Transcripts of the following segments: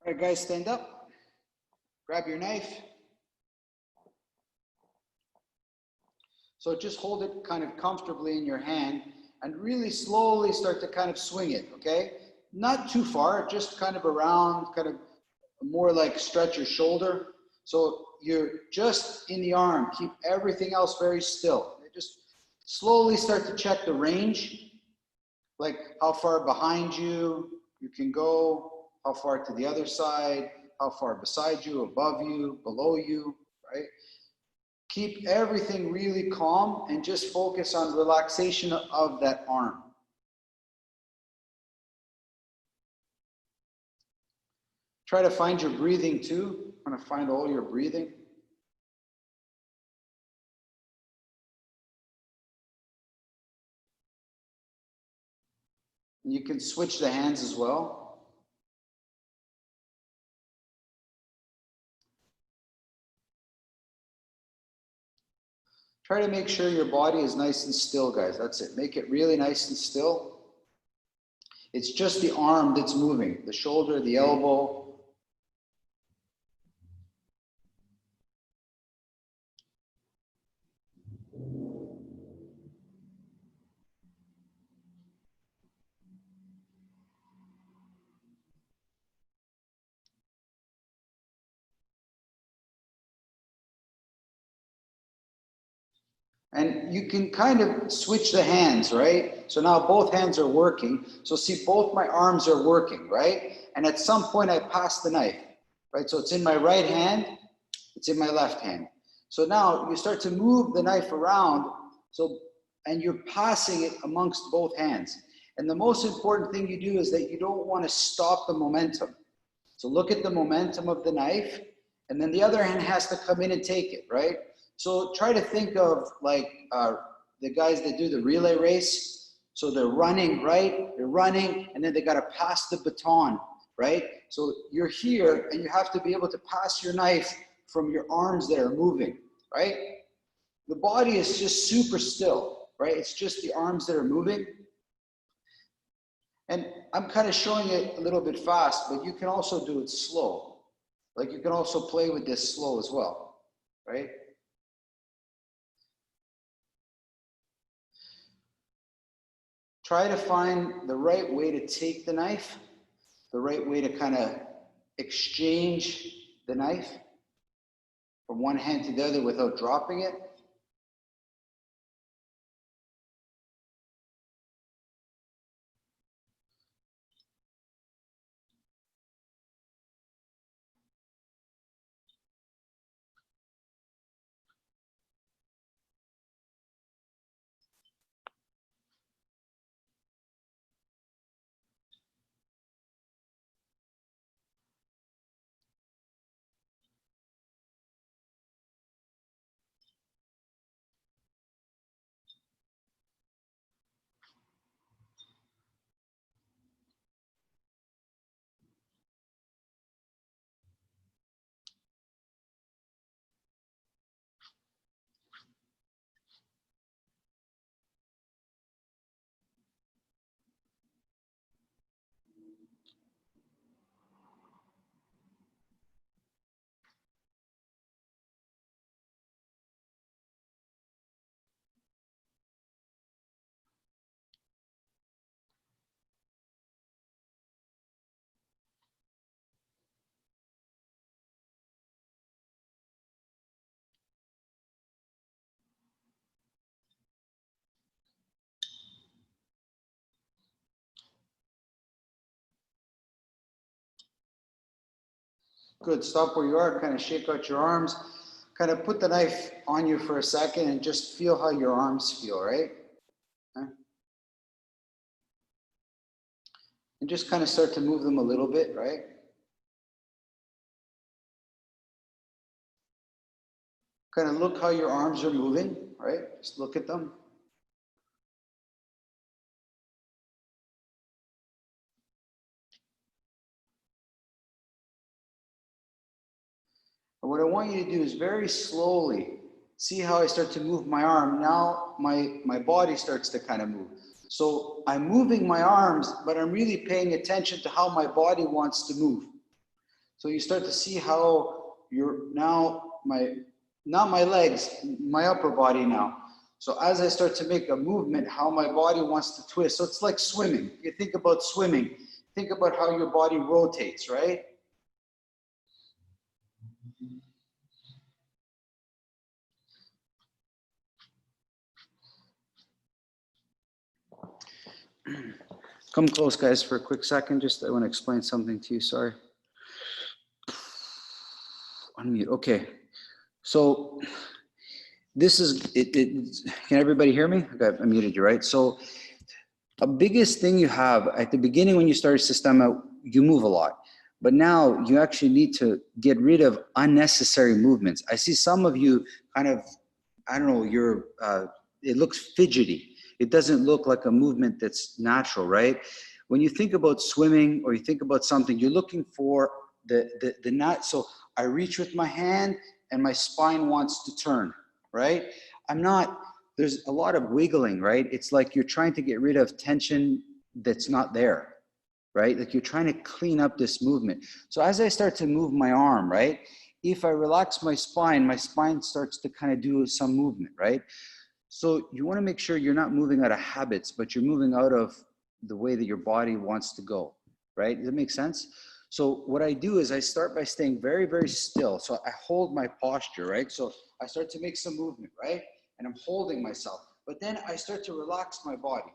All right, guys, stand up. Grab your knife. So just hold it kind of comfortably in your hand and really slowly start to kind of swing it, okay? Not too far, just kind of around, kind of more like stretch your shoulder. So you're just in the arm. Keep everything else very still. Just slowly start to check the range, like how far behind you can go, how far to the other side, how far beside you, above you, below you, right? Keep everything really calm and just focus on relaxation of that arm. Try to find your breathing too. I'm going to find all your breathing. You can switch the hands as well. Try to make sure your body is nice and still, guys. That's it. Make it really nice and still. It's just the arm that's moving, the shoulder, the elbow. And you can kind of switch the hands, right? So now both hands are working. So see, both my arms are working, right? And at some point I pass the knife, right? So it's in my right hand, it's in my left hand. So now you start to move the knife around, and you're passing it amongst both hands. And the most important thing you do is that you don't want to stop the momentum. So look at the momentum of the knife, and then the other hand has to come in and take it, right? So try to think of like the guys that do the relay race. So they're running, right? They're running, and then they got to pass the baton, right? So you're here, and you have to be able to pass your knife from your arms that are moving, right? The body is just super still, right? It's just the arms that are moving. And I'm kind of showing it a little bit fast, but you can also do it slow. Like you can also play with this slow as well, right? Try to find the right way to take the knife, the right way to kind of exchange the knife from one hand to the other without dropping it. Good, stop where you are, kind of shake out your arms, kind of put the knife on you for a second and just feel how your arms feel, right? Okay. And just kind of start to move them a little bit, right? Kind of look how your arms are moving, right? Just look at them. And what I want you to do is very slowly, see how I start to move my arm. Now my body starts to kind of move. So I'm moving my arms, but I'm really paying attention to how my body wants to move. So you start to see how you're now not my legs, my upper body now. So as I start to make a movement, how my body wants to twist. So it's like swimming. You think about swimming, think about how your body rotates, right? Come close, guys, for a quick second. Just I want to explain something to you. Sorry. Unmute. Okay. So this is it. Can everybody hear me? Okay, I muted you, right? So a biggest thing you have at the beginning when you start Systema, you move a lot. But now you actually need to get rid of unnecessary movements. I see some of you kind of, I don't know, it looks fidgety. It doesn't look like a movement that's natural, right? When you think about swimming or you think about something, you're looking for the knot. So I reach with my hand and my spine wants to turn, right? There's a lot of wiggling, right? It's like you're trying to get rid of tension that's not there, right? Like you're trying to clean up this movement. So as I start to move my arm, right? If I relax my spine starts to kind of do some movement, right? So you want to make sure you're not moving out of habits, but you're moving out of the way that your body wants to go, right? Does that make sense? So what I do is I start by staying very, very still. So I hold my posture, right? So I start to make some movement, right? And I'm holding myself. But then I start to relax my body.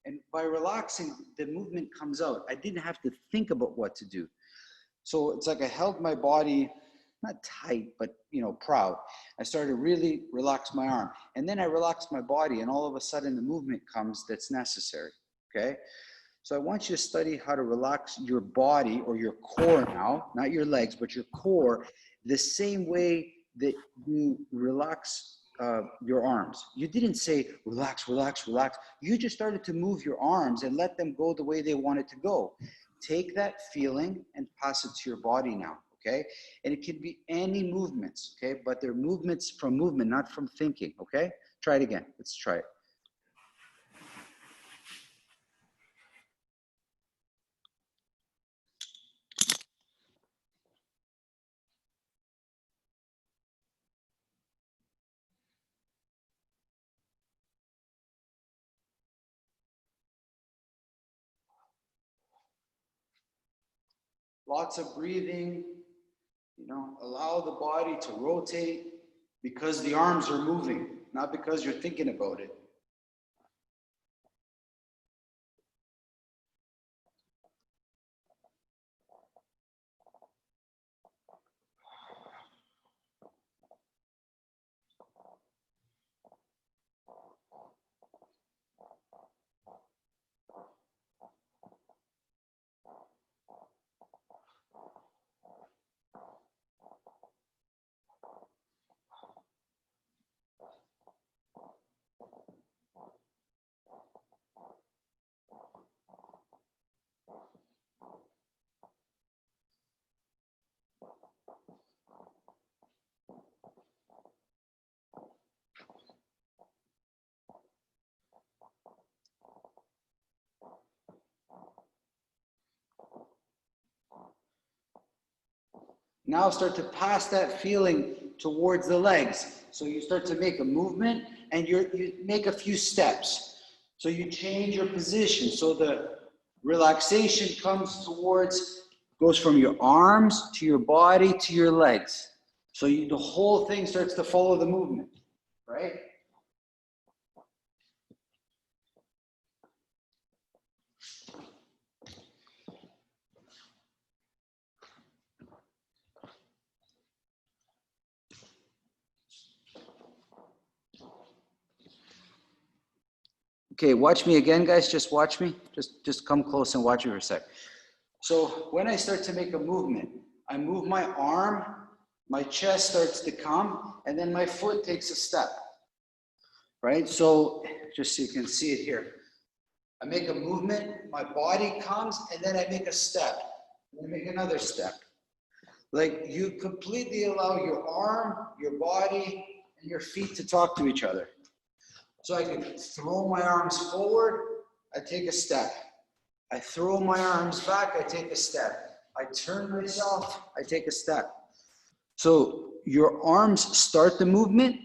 And by relaxing, the movement comes out. I didn't have to think about what to do. So it's like I held my body, not tight, but proud. I started to really relax my arm. And then I relaxed my body, and all of a sudden the movement comes that's necessary, okay? So I want you to study how to relax your body or your core now, not your legs, but your core, the same way that you relax your arms. You didn't say, relax, relax, relax. You just started to move your arms and let them go the way they wanted to go. Take that feeling and pass it to your body now, okay? And it can be any movements, okay? But they're movements from movement, not from thinking, okay? Try it again. Let's try it. Lots of breathing, allow the body to rotate because the arms are moving, not because you're thinking about it. Now start to pass that feeling towards the legs. So you start to make a movement and you make a few steps. So you change your position. So the relaxation goes from your arms to your body to your legs. So the whole thing starts to follow the movement, right? Okay, watch me again, guys. Just watch me. Just come close and watch me for a sec. So when I start to make a movement, I move my arm, my chest starts to come, and then my foot takes a step, right? So just so you can see it here. I make a movement, my body comes, and then I make a step. And I make another step. Like you completely allow your arm, your body, and your feet to talk to each other. So I can throw my arms forward, I take a step. I throw my arms back, I take a step. I turn myself, I take a step. So your arms start the movement,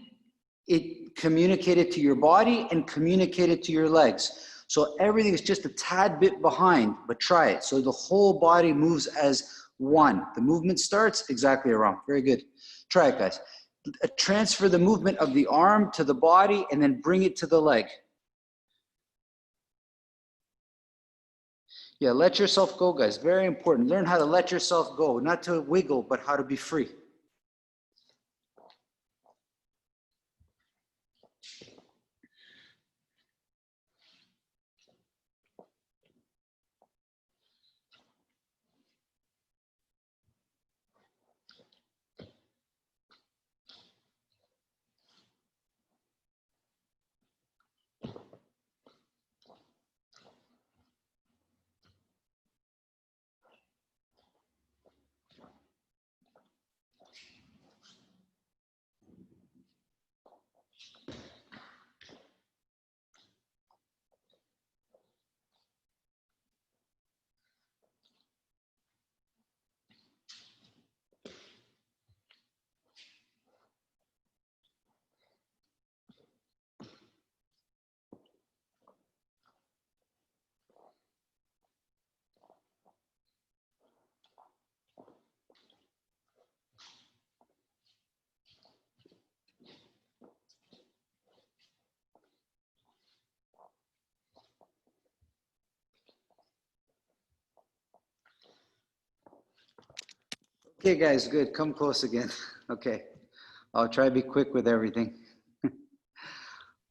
it communicated to your body and communicated to your legs. So everything is just a tad bit behind, but try it. So the whole body moves as one. The movement starts exactly wrong. Very good. Try it, guys. Transfer the movement of the arm to the body and then bring it to the leg. Yeah, let yourself go, guys. Very important. Learn how to let yourself go, not to wiggle, but how to be free. Okay, guys, good. Come close again. Okay. I'll try to be quick with everything.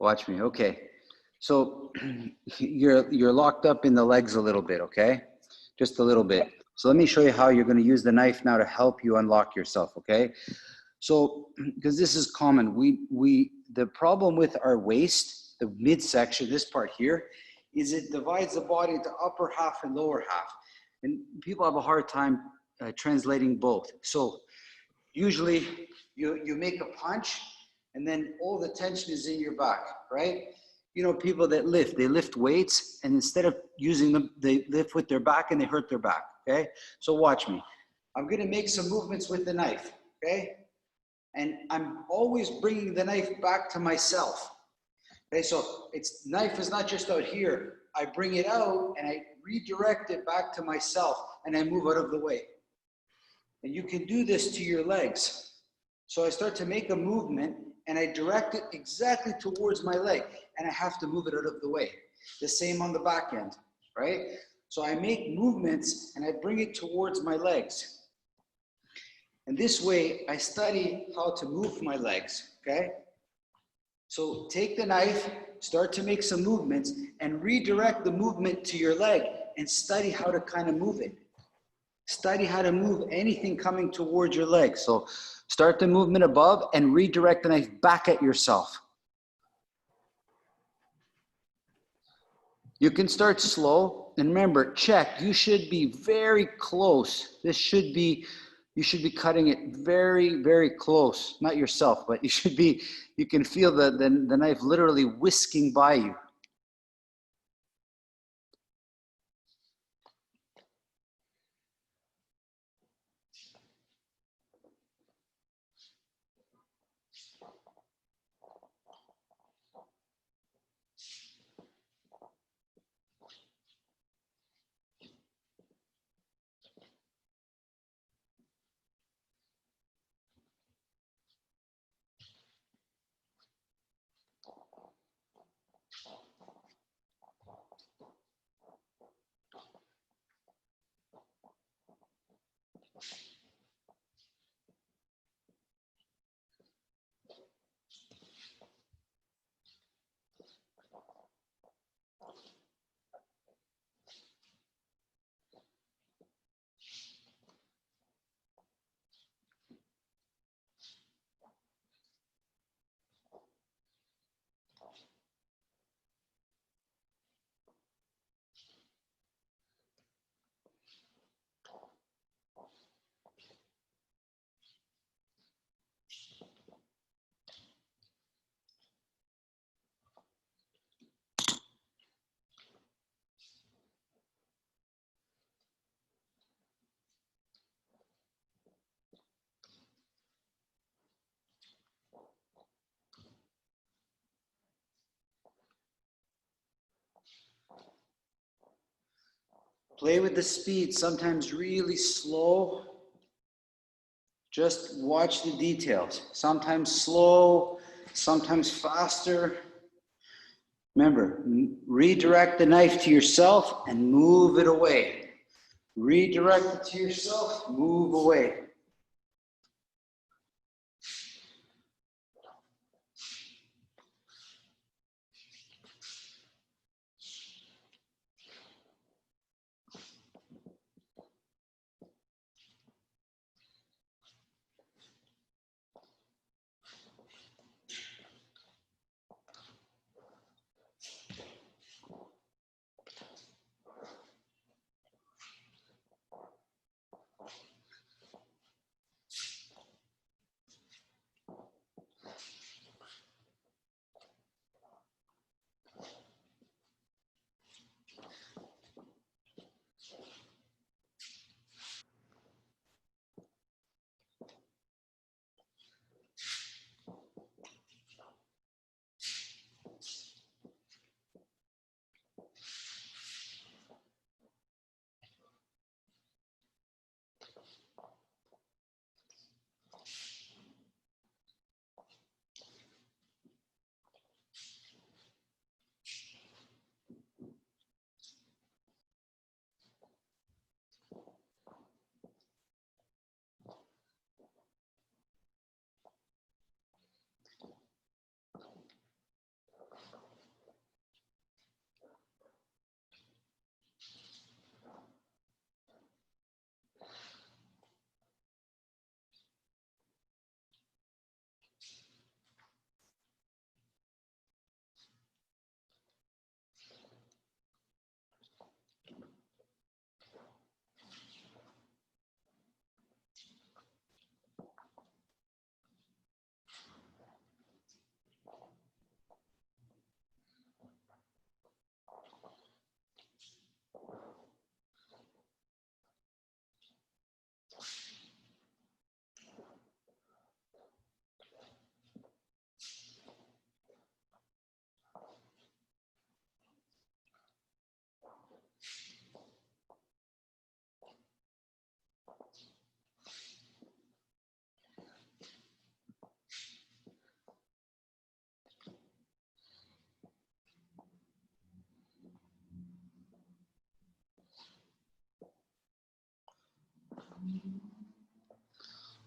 Watch me. Okay. So you're locked up in the legs a little bit, okay? Just a little bit. So let me show you how you're going to use the knife now to help you unlock yourself, okay? So, because this is common, the problem with our waist, the midsection, this part here, is it divides the body into upper half and lower half. And people have a hard time translating both. So usually you make a punch and then all the tension is in your back, right? You know, people that lift, they lift weights and instead of using them, they lift with their back and they hurt their back, okay? So watch me. I'm gonna make some movements with the knife, okay? And I'm always bringing the knife back to myself. Okay, so knife is not just out here. I bring it out and I redirect it back to myself and I move out of the way. And you can do this to your legs. So I start to make a movement and I direct it exactly towards my leg and I have to move it out of the way. The same on the back end, right? So I make movements and I bring it towards my legs. And this way I study how to move my legs, okay? So take the knife, start to make some movements and redirect the movement to your leg and study how to kind of move it. Study how to move anything coming towards your leg. So start the movement above and redirect the knife back at yourself. You can start slow and remember, check, you should be very close. You should be cutting it very, very close. Not yourself, but you can feel the knife literally whisking by you. Play with the speed, sometimes really slow. Just watch the details. Sometimes slow, sometimes faster. Remember, redirect the knife to yourself and move it away. Redirect it to yourself, move away.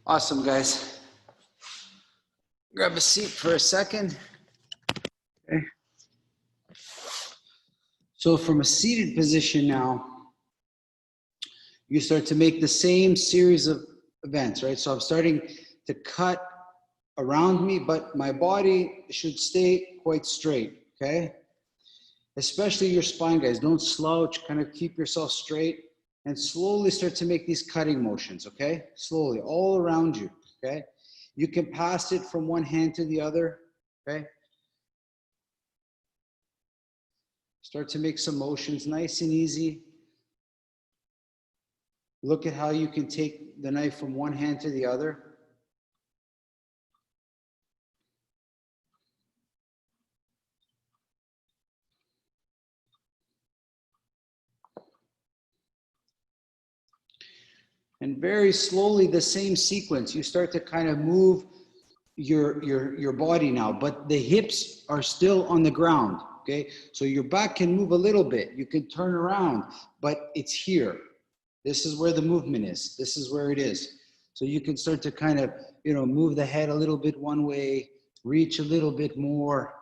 Awesome, guys. Grab a seat for a second. Okay. So from a seated position now, you start to make the same series of events, right? So I'm starting to cut around me, but my body should stay quite straight, okay? Especially your spine, guys. Don't slouch, kind of keep yourself straight and slowly start to make these cutting motions, okay? Slowly, all around you, okay? You can pass it from one hand to the other, okay? Start to make some motions, nice and easy. Look at how you can take the knife from one hand to the other. And very slowly, the same sequence, you start to kind of move your body now, but the hips are still on the ground, okay? So your back can move a little bit. You can turn around, but it's here. This is where the movement is. This is where it is. So you can start to kind of, move the head a little bit one way, reach a little bit more,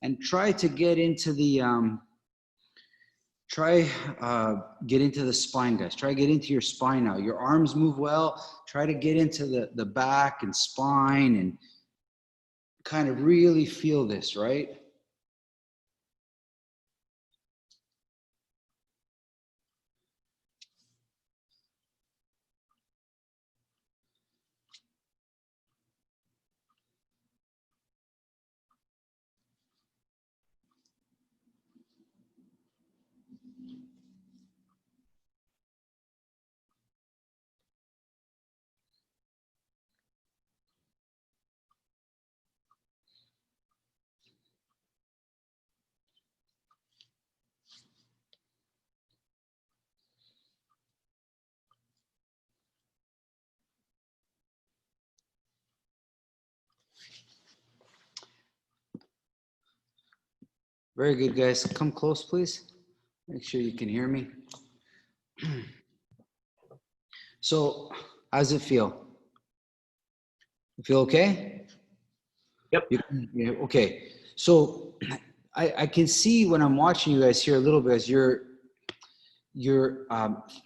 and try to get into the, get into the spine, guys. Try to get into your spine now. Your arms move well. Try to get into the back and spine and kind of really feel this, right? Very good, guys. Come close, please. Make sure you can hear me. So, how's it feel? You feel okay? Yep. Okay. So, I can see when I'm watching you guys here a little bit as you're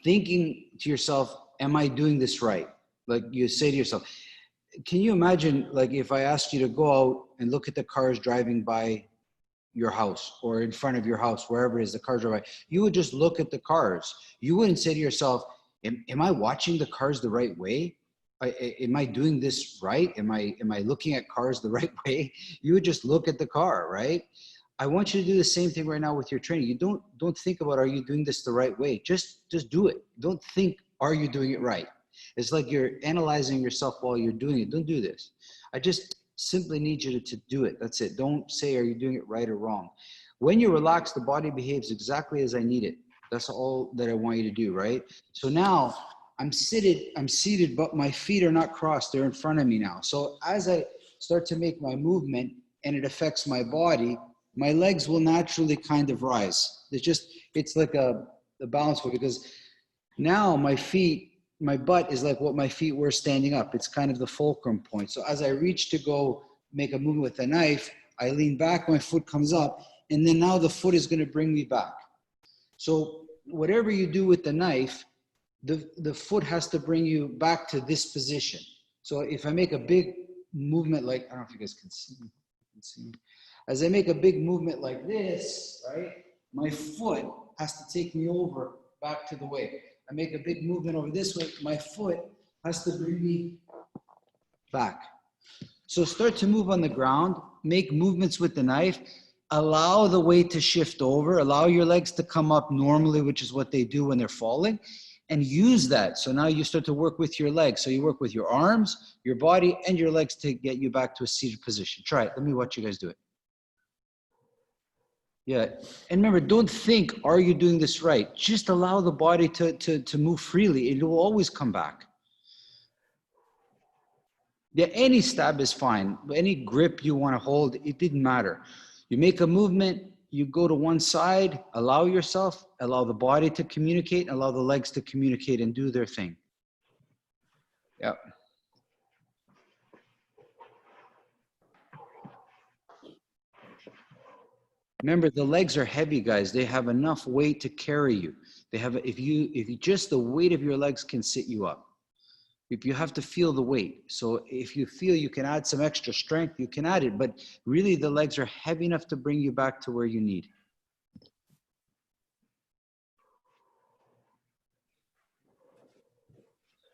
thinking to yourself, am I doing this right? Like you say to yourself, can you imagine like if I asked you to go out and look at the cars driving by your house or in front of your house, wherever it is the cars drive by, you would just look at the cars. You wouldn't say to yourself, am I watching the cars the right way? Am I doing this right? Am I looking at cars the right way? You would just look at the car, right? I want you to do the same thing right now with your training. You don't think about, are you doing this the right way? Just do it. Don't think, are you doing it right? It's like you're analyzing yourself while you're doing it. Don't do this. I just simply need you to do it. That's it. Don't say, are you doing it right or wrong? When you relax, the body behaves exactly as I need it. That's all that I want you to do, right? So now I'm seated, but my feet are not crossed. They're in front of me now. So as I start to make my movement and it affects my body, my legs will naturally kind of rise. It's like a balance wheel, because now my butt is like what my feet were standing up. It's kind of the fulcrum point. So as I reach to go make a movement with a knife, I lean back, my foot comes up, and then now the foot is going to bring me back. So whatever you do with the knife, the foot has to bring you back to this position. So if I make a big movement, like, I don't know if you guys can see. As I make a big movement like this, right, my foot has to take me over back to the way. I make a big movement over this way, my foot has to bring me back. So start to move on the ground, make movements with the knife, allow the weight to shift over, allow your legs to come up normally, which is what they do when they're falling, and use that. So now you start to work with your legs. So you work with your arms, your body, and your legs to get you back to a seated position. Try it. Let me watch you guys do it. Yeah. And remember, don't think, are you doing this right? Just allow the body to move freely. It will always come back. Yeah, any stab is fine. Any grip you want to hold, it didn't matter. You make a movement, you go to one side, allow yourself, allow the body to communicate, allow the legs to communicate and do their thing. Yeah. Remember, the legs are heavy, guys. They have enough weight to carry you. They have, if you just the weight of your legs can sit you up. If you have to feel the weight. So if you feel you can add some extra strength, you can add it, but really the legs are heavy enough to bring you back to where you need.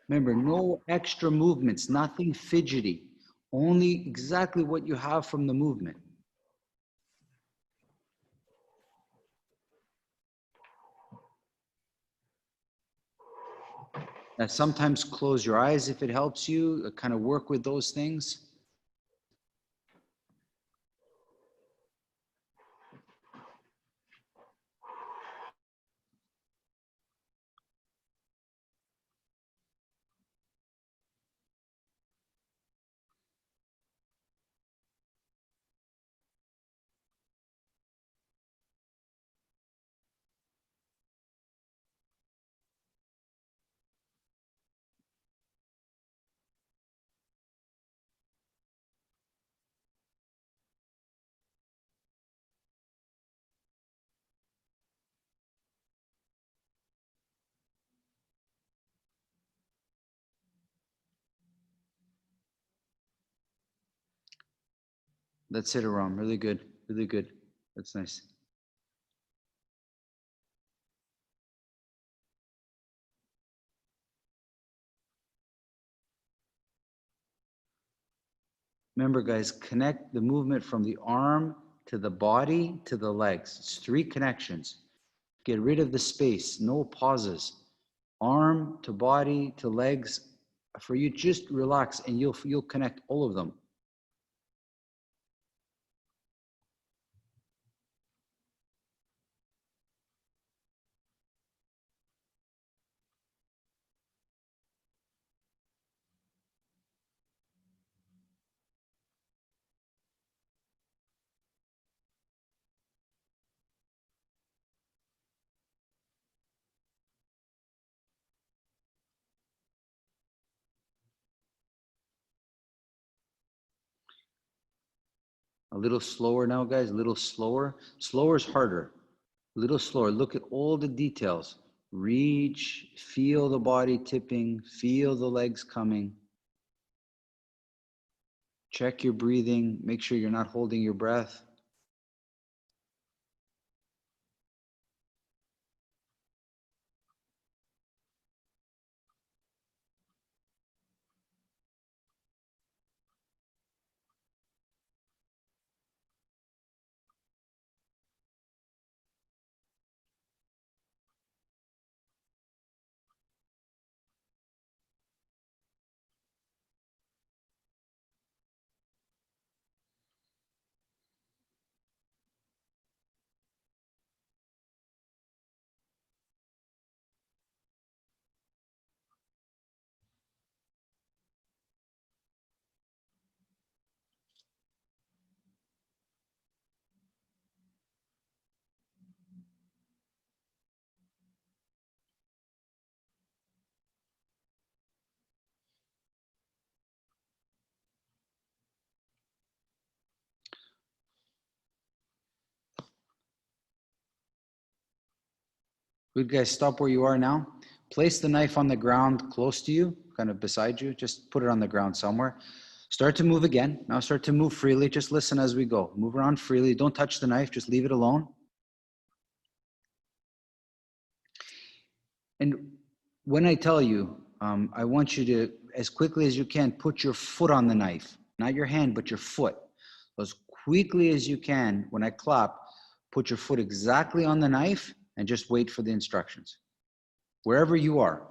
Remember, no extra movements, nothing fidgety, only exactly what you have from the movement. Now, sometimes close your eyes if it helps you, kind of work with those things. That's it, Aram. Really good. Really good. That's nice. Remember, guys, connect the movement from the arm to the body to the legs. It's 3 connections. Get rid of the space, no pauses. Arm to body to legs. For you, just relax and you'll connect all of them. A little slower now, guys, a little slower. Slower is harder. A little slower. Look at all the details. Reach, feel the body tipping, feel the legs coming. Check your breathing. Make sure you're not holding your breath. Good, guys. Stop where you are now. Place the knife on the ground close to you, kind of beside you. Just put it on the ground somewhere. Start to move again. Now start to move freely. Just listen as we go. Move around freely. Don't touch the knife. Just leave it alone. And when I tell you, I want you to, as quickly as you can, put your foot on the knife. Not your hand, but your foot. As quickly as you can, when I clap, put your foot exactly on the knife and just wait for the instructions. Wherever you are.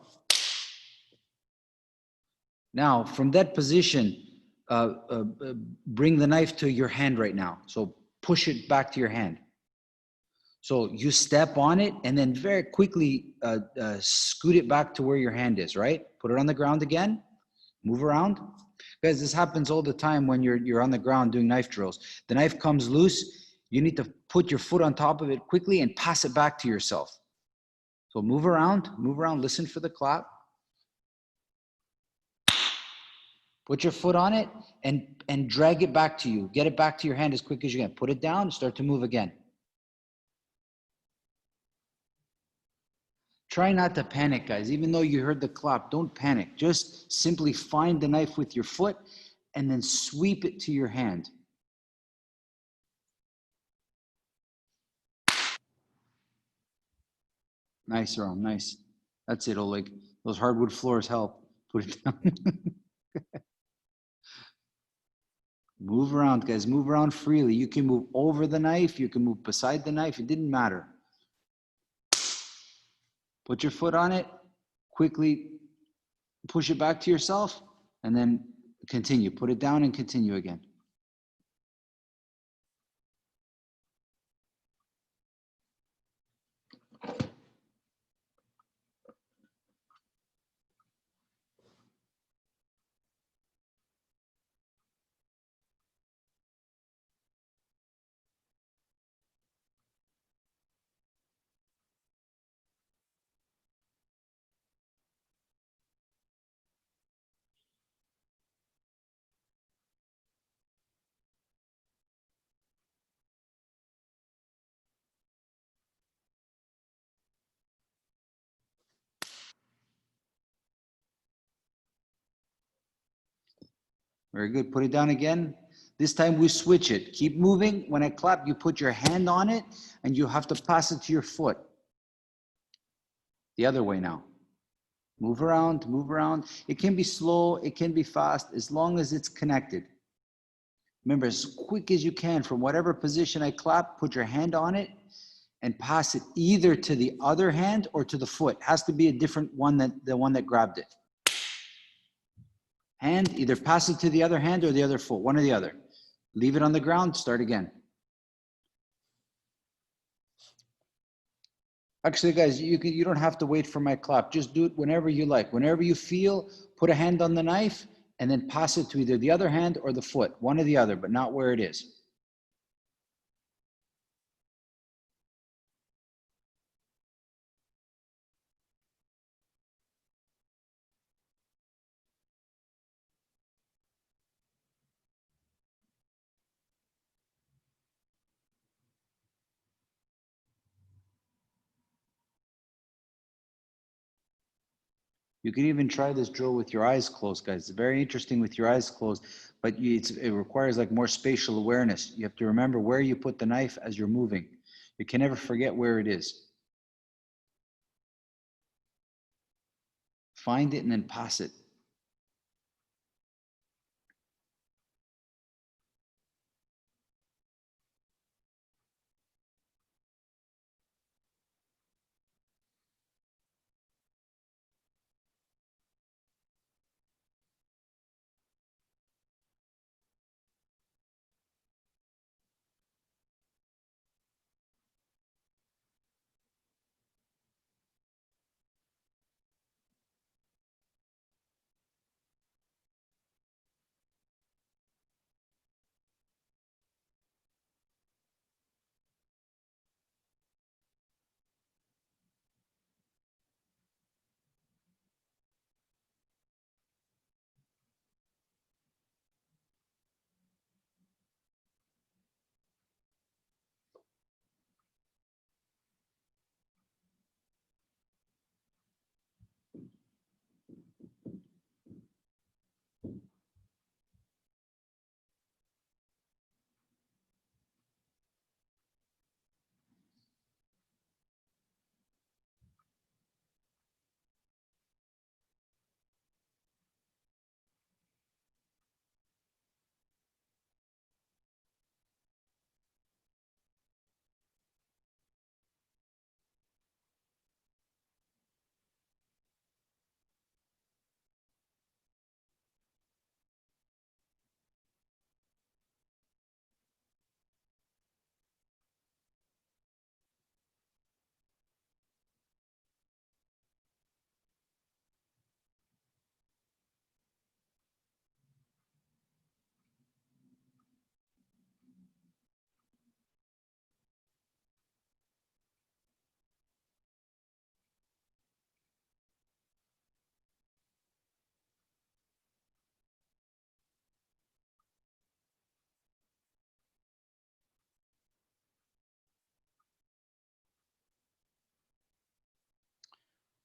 Now, from that position, bring the knife to your hand right now. So push it back to your hand. So you step on it and then very quickly scoot it back to where your hand is, right? Put it on the ground again, move around. Guys, this happens all the time when you're on the ground doing knife drills. The knife comes loose, you need to put your foot on top of it quickly and pass it back to yourself. So move around, listen for the clap. Put your foot on it and drag it back to you. Get it back to your hand as quick as you can. Put it down, start to move again. Try not to panic, guys. Even though you heard the clap, don't panic. Just simply find the knife with your foot and then sweep it to your hand. Nice, Ron, nice. That's it, Oleg. Those hardwood floors help. Put it down. Move around, guys. Move around freely. You can move over the knife. You can move beside the knife. It didn't matter. Put your foot on it. Quickly push it back to yourself and then continue. Put it down and continue again. Very good. Put it down again. This time we switch it. Keep moving. When I clap, you put your hand on it and you have to pass it to your foot. The other way now. Move around, move around. It can be slow, it can be fast, as long as it's connected. Remember, as quick as you can, from whatever position I clap, put your hand on it and pass it either to the other hand or to the foot. It has to be a different one than the one that grabbed it. Hand, either pass it to the other hand or the other foot, one or the other. Leave it on the ground, start again. Actually, guys, you don't have to wait for my clap. Just do it whenever you like. Whenever you feel, put a hand on the knife and then pass it to either the other hand or the foot, one or the other, but not where it is. You can even try this drill with your eyes closed, guys. It's very interesting with your eyes closed, but it requires like more spatial awareness. You have to remember where you put the knife as you're moving. You can never forget where it is. Find it and then pass it.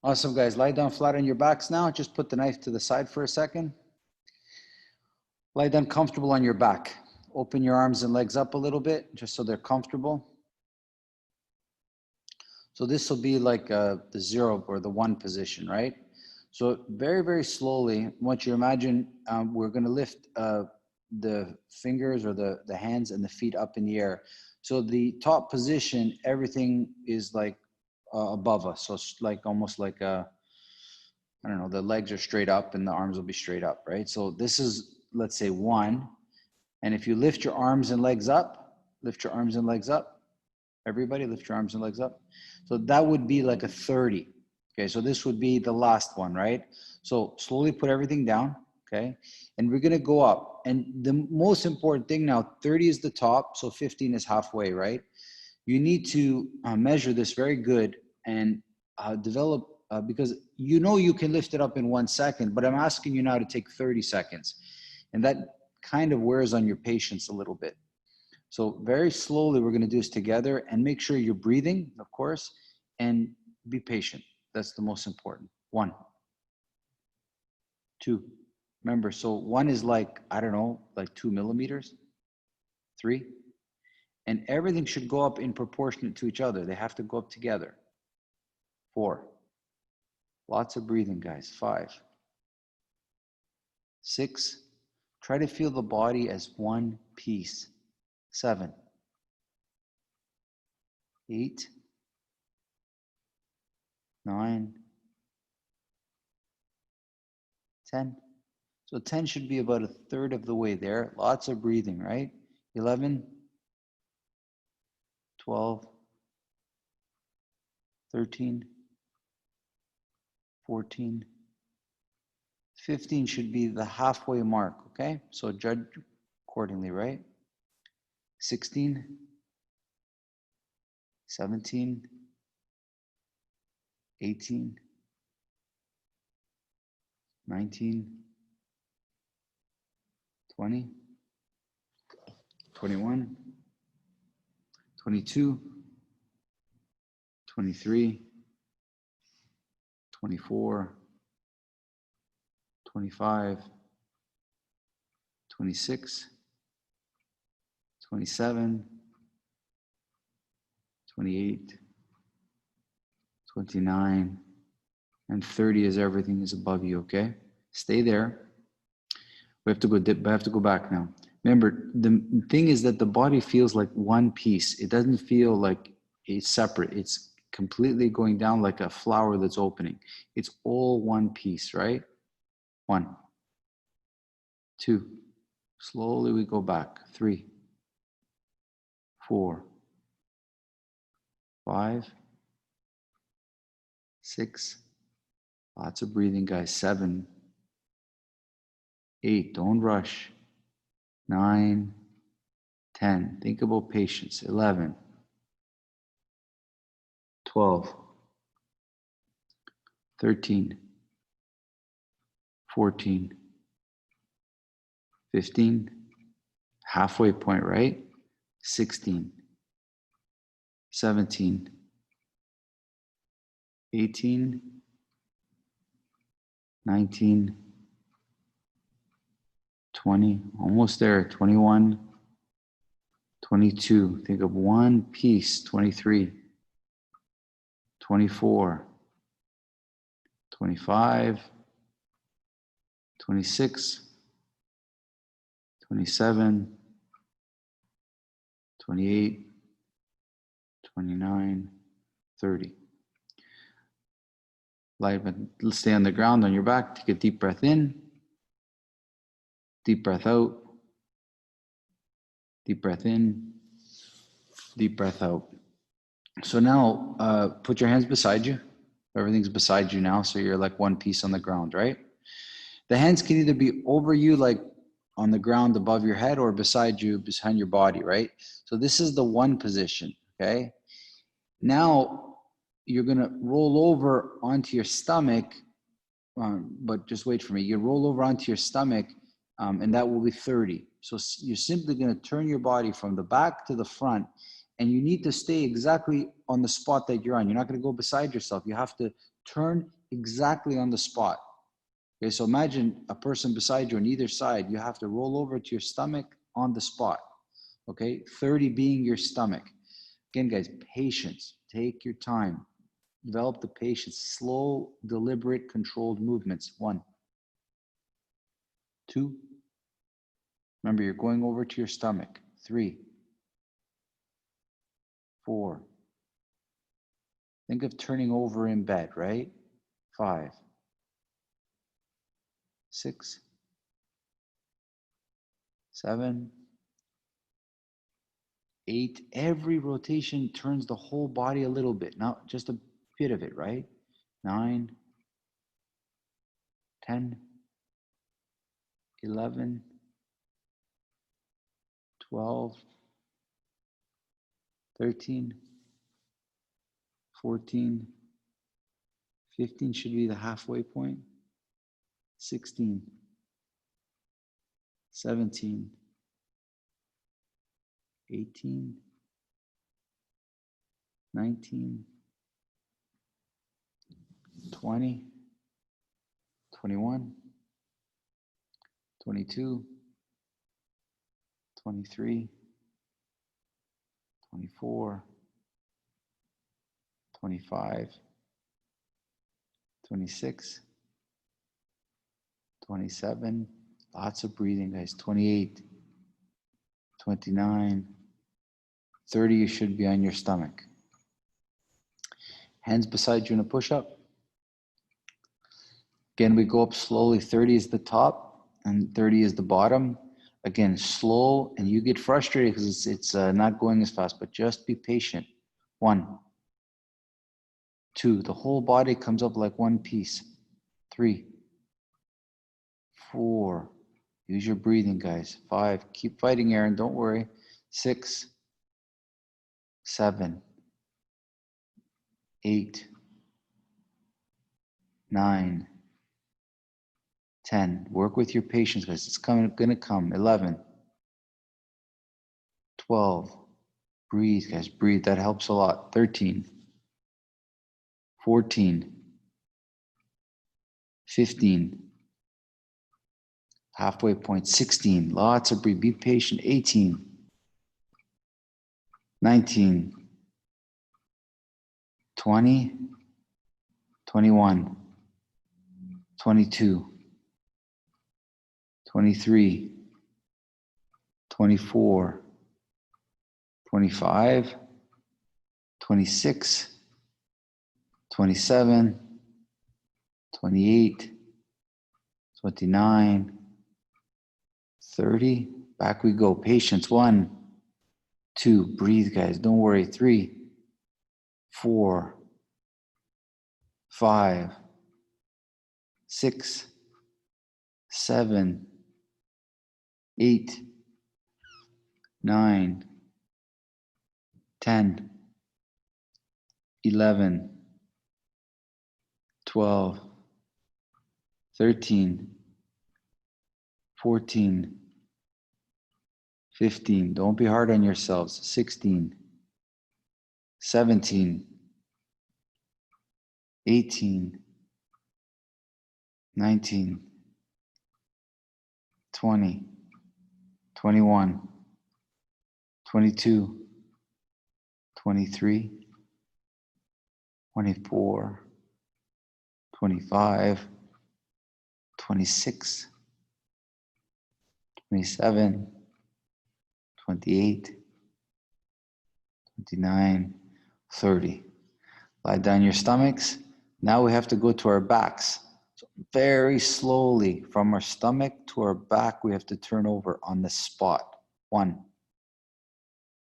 Awesome, guys. Lie down flat on your backs now. Just put the knife to the side for a second. Lie down comfortable on your back. Open your arms and legs up a little bit, just so they're comfortable. So this will be like the 0 or the 1 position, right? So very, very slowly, once you imagine, we're gonna lift the fingers or the hands and the feet up in the air. So the top position, everything is like above us. So it's like almost like a, I don't know, the legs are straight up and the arms will be straight up, right? So this is, let's say 1. And if you lift your arms and legs up, lift your arms and legs up, everybody lift your arms and legs up. So that would be like a 30. Okay, so this would be the last one, right? So slowly put everything down, okay? And we're gonna go up. And the most important thing now, 30 is the top, so 15 is halfway, right? You need to measure this very good and develop, because you know you can lift it up in 1 second, but I'm asking you now to take 30 seconds. And that kind of wears on your patience a little bit. So very slowly, we're gonna do this together and make sure you're breathing, of course, and be patient. That's the most important. 1, 2, remember, so 1 is like, I don't know, like 2 millimeters, 3, and everything should go up in proportion to each other. They have to go up together. 4, lots of breathing, guys. 5, 6, try to feel the body as one piece. 7, 8, 9, 10. So 10 should be about a third of the way there. Lots of breathing, right? 11, 12, 13, 14, 15 should be the halfway mark, okay? So judge accordingly, right? 16, 17, 18, 19, 20, 21, 22, 23, 24, 25, 26, 27, 28, 29, and 30 as everything is above you, okay? Stay there. We have to go dip, I have to go back now. Remember, the thing is that the body feels like one piece. It doesn't feel like it's separate. It's completely going down like a flower that's opening. It's all one piece, right? 1, 2. Slowly we go back. 3, 4, 5, 6. Lots of breathing, guys. 7, 8. Don't rush. 9, 10. Think about patience. 11, 12, 13, 14, 15. Halfway point, right? 16, 17, 18, 19, 20, almost there, 21, 22, think of one piece, 23, 24, 25, 26, 27, 28, 29, 30. Light, but let's stay on the ground on your back. Take a deep breath in, deep breath out, deep breath in, deep breath out. So now put your hands beside you. Everything's beside you now, so you're like one piece on the ground, right? The hands can either be over you, like on the ground above your head, or beside you, behind your body, right? So this is the one position, okay? Now you're gonna roll over onto your stomach, but just wait for me. You roll over onto your stomach, and that will be 30. So you're simply gonna turn your body from the back to the front, and you need to stay exactly on the spot that you're on. You're not gonna go beside yourself. You have to turn exactly on the spot. Okay, so imagine a person beside you on either side. You have to roll over to your stomach on the spot. Okay, 30 being your stomach. Again, guys, patience. Take your time. Develop the patience. Slow, deliberate, controlled movements. 1, 2. Remember, you're going over to your stomach. 3, 4. Think of turning over in bed, right? 5, 6, 7, 8. Every rotation turns the whole body a little bit, not just a bit of it, right? 9, 10, 11, 12, 13, 14, 15 should be the halfway point. 16, 17, 18, 19, 20, 21, 22, 23, 24, 25, 26, 27, lots of breathing, guys, 28, 29, 30, you should be on your stomach. Hands beside you in a push-up. Again, we go up slowly. 30 is the top and 30 is the bottom. Again, slow, and you get frustrated because it's not going as fast, but just be patient. 1, 2, the whole body comes up like one piece. 3, 4, use your breathing, guys. 5, keep fighting, Aaron, don't worry. 6, 7, 8, 9, 10. Work with your patience, guys. It's gonna come. 11, 12. Breathe, guys. Breathe. That helps a lot. 13, 14, 15, Halfway point, 16. Lots of breathe. Be patient. 18. 19. 20. 21. 22. 23. 24. 25. 26. 27. 28. 29. 30. Back we go. Patience. 1, 2. Breathe, guys. Don't worry. 3, 4, 5, 6, 7, 8, 9, 10, 11, 12, 13, 14, 15. Don't be hard on yourselves. 16, 17, 18, 19, 20, 21, 22, 23, 24, 25, 26, 27, 28, 29, 30. Lie down your stomachs. Now we have to go to our backs. So very slowly from our stomach to our back, we have to turn over on the spot. 1,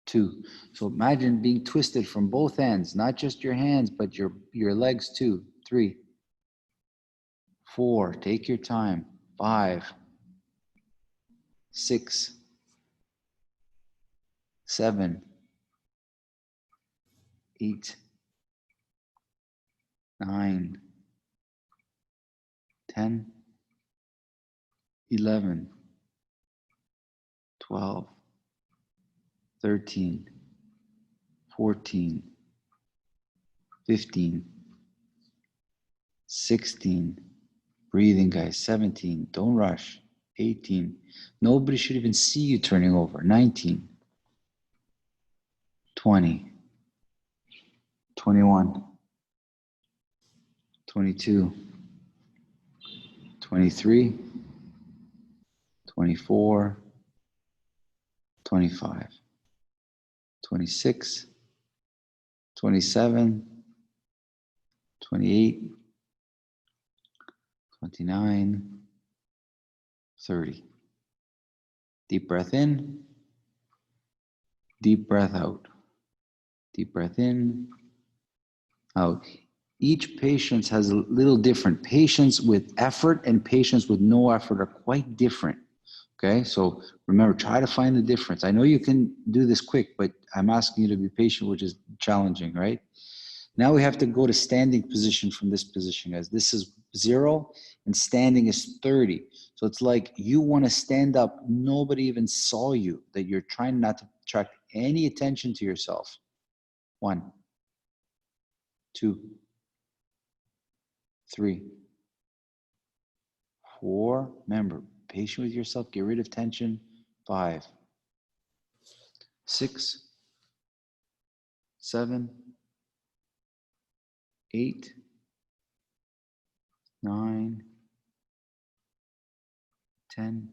2. So imagine being twisted from both ends, not just your hands, but your legs too. 3, 4. Take your time. 5, 6, 7, 8, 9, 10, 11, 12, 13, 14, 15, 16. Breathing, guys. 17. Don't rush. 18. Nobody should even see you turning over. 19, 20, 21, 22, 23, 24, 25, 26, 27, 28, 29, 30. Deep breath in, deep breath out. Deep breath in, out. Each patient has a little different. Patients with effort and patients with no effort are quite different. Okay, so remember, try to find the difference. I know you can do this quick, but I'm asking you to be patient, which is challenging, right? Now we have to go to standing position from this position, guys. This is 0 and standing is 30. So it's like you want to stand up. Nobody even saw you, that you're trying not to attract any attention to yourself. 1, 2, 3, 4. Remember, patient with yourself. Get rid of tension. 5, 6, 7, 8, 9, 10,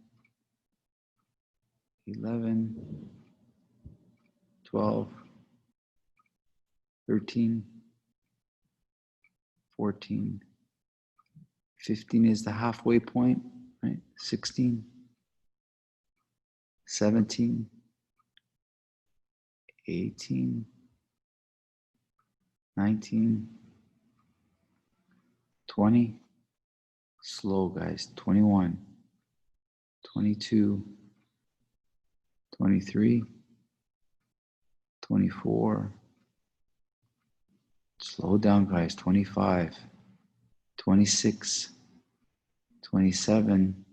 11, 12, 13, 14, 15 is the halfway point, right? 16, 17, 18, 19, 20. Slow, guys. 21, 22, 23, 24. Slow down, guys. 25, 26, 27,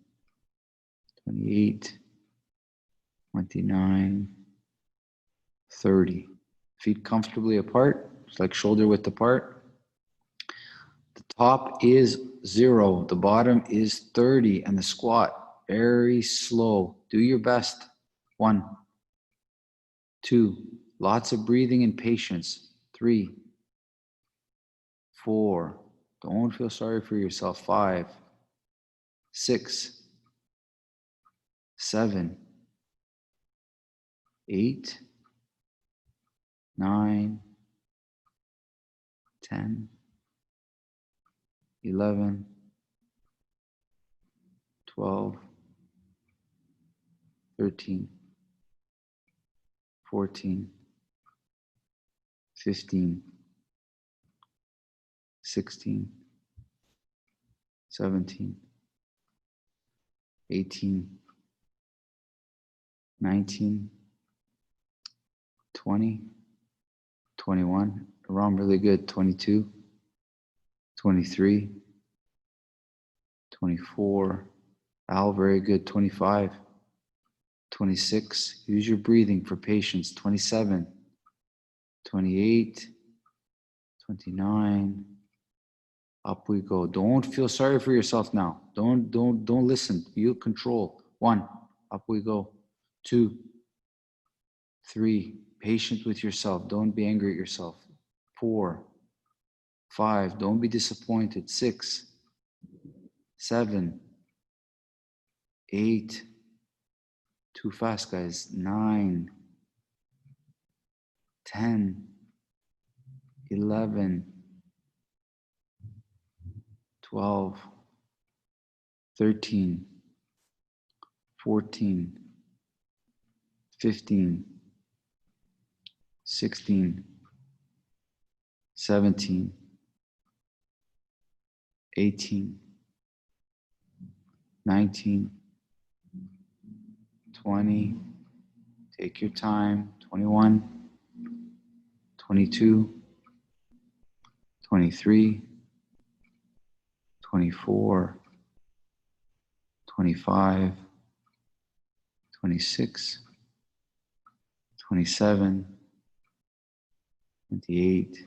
28, 29, 30. Feet comfortably apart. It's like shoulder width apart. The top is 0. The bottom is 30. And the squat, Very slow. Do your best. 1, 2, lots of breathing and patience. 3, 4, don't feel sorry for yourself. 5, 6, 7, 8, 9, 10, 11, 12, 13, 14, 15, 16, 17, 18, 19, 20, 21, Ram, really good, 22, 23, 24, Al, very good, 25, 26, use your breathing for patience, 27, 28, 29, up we go. Don't feel sorry for yourself now. Don't listen. Feel control. 1, up we go. 2, 3, patient with yourself. Don't be angry at yourself. 4, 5, don't be disappointed. 6, 7, 8, too fast, guys. 9, 10, 11, 12, 13, 14, 15, 16, 17, 18, 19, 20, take your time, 21, 22, 23, 24, 25, 26, 27, 28,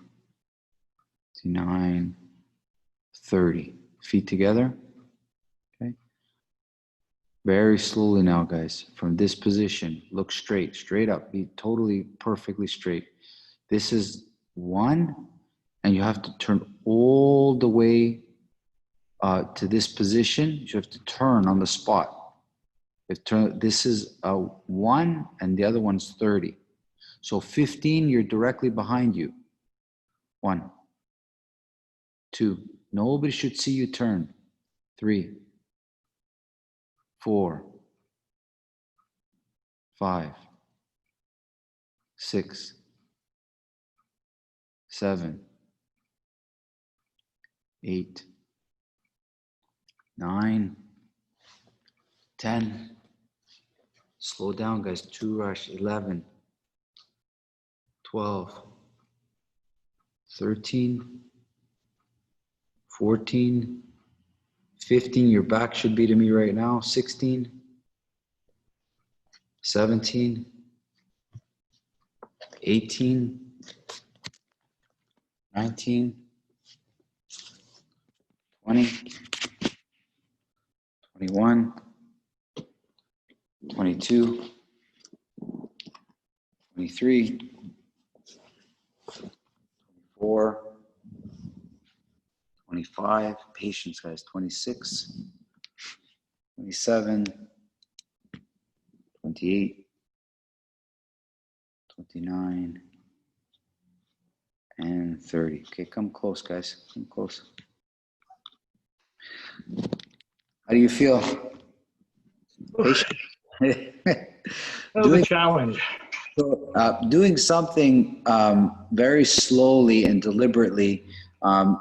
29, 30. Feet together. Okay. Very slowly now, guys. From this position, look straight up. Be totally, perfectly straight. This is 1, and you have to turn all the way to this position. You have to turn on the spot. This is 1, and the other one's 30. So 15, you're directly behind you. 1, 2, nobody should see you turn. 3, 4, 5, 6, 7, 8, 9, 10. Slow down, guys. 2 rush. 11, 12, 13, 14, 15. Your back should be to me right now. 16, 17, 18, 19, 20, 21, 22, 23, 24, 25, patience, guys, 26, 27, 28, 29, and 30. Okay, come close, guys. Come close. How do you feel? Doing a challenge. So, doing something very slowly and deliberately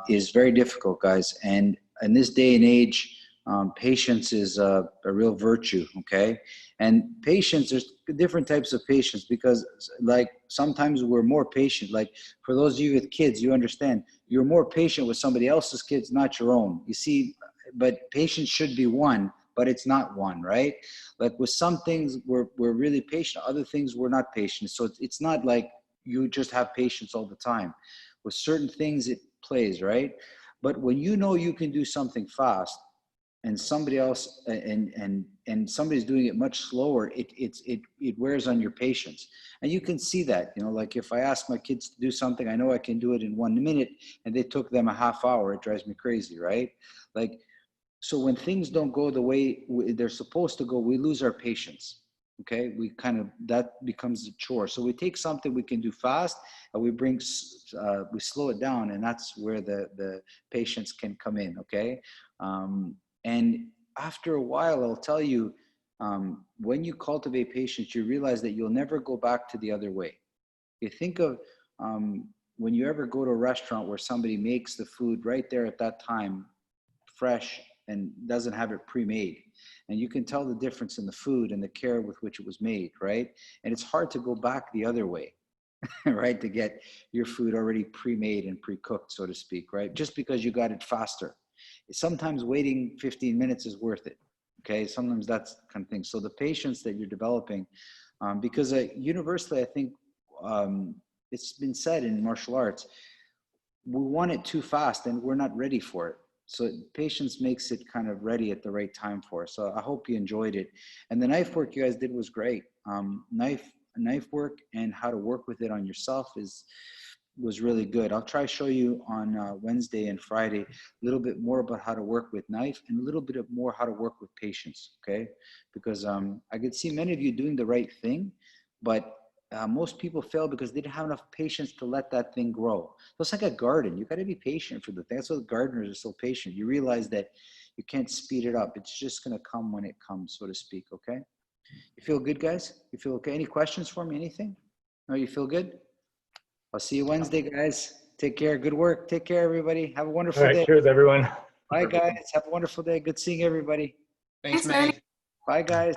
is very difficult, guys. And in this day and age, patience is a real virtue, okay? And patience, there's different types of patience, because like sometimes we're more patient. Like for those of you with kids, you understand, you're more patient with somebody else's kids, not your own. You see, but patience should be 1, but it's not 1, right? Like with some things we're really patient, other things we're not patient. So it's not like you just have patience all the time. With certain things it plays, right? But when you know you can do something fast, and somebody else and and somebody's doing it much slower, it wears on your patience. And you can see that, you know, like if I ask my kids to do something, I know I can do it in 1 minute, and they took them a half hour, it drives me crazy, right? Like, so when things don't go the way they're supposed to go, we lose our patience. Okay, we kind of, that becomes a chore. So we take something we can do fast, and we we slow it down, and that's where the patience can come in. Okay, and after a while, I'll tell you, when you cultivate patience, you realize that you'll never go back to the other way. You think of when you ever go to a restaurant where somebody makes the food right there at that time, fresh, and doesn't have it pre-made, and you can tell the difference in the food and the care with which it was made, right? And it's hard to go back the other way, right? To get your food already pre-made and pre-cooked, so to speak, right? Just because you got it faster. Sometimes waiting 15 minutes is worth it. Okay, sometimes that's kind of thing. So the patience that you're developing, because universally, I think it's been said in martial arts, we want it too fast and we're not ready for it. So patience makes it kind of ready at the right time for us. So I hope you enjoyed it. And the knife work you guys did was great. Knife work and how to work with it on yourself was really good. I'll try to show you on Wednesday and Friday a little bit more about how to work with knife, and a little bit more how to work with patience, okay? Because I could see many of you doing the right thing, but most people fail because they didn't have enough patience to let that thing grow. So it's like a garden. You got to be patient for the thing. That's why gardeners are so patient. You realize that you can't speed it up. It's just going to come when it comes, so to speak, okay? You feel good, guys? You feel okay? Any questions for me? Anything? No, you feel good? I'll see you Wednesday, guys. Take care. Good work. Take care, everybody. Have a All wonderful right, day. cheers, everyone. Bye, guys. Have a wonderful day. Good seeing everybody. Thanks, Manny. Bye, guys.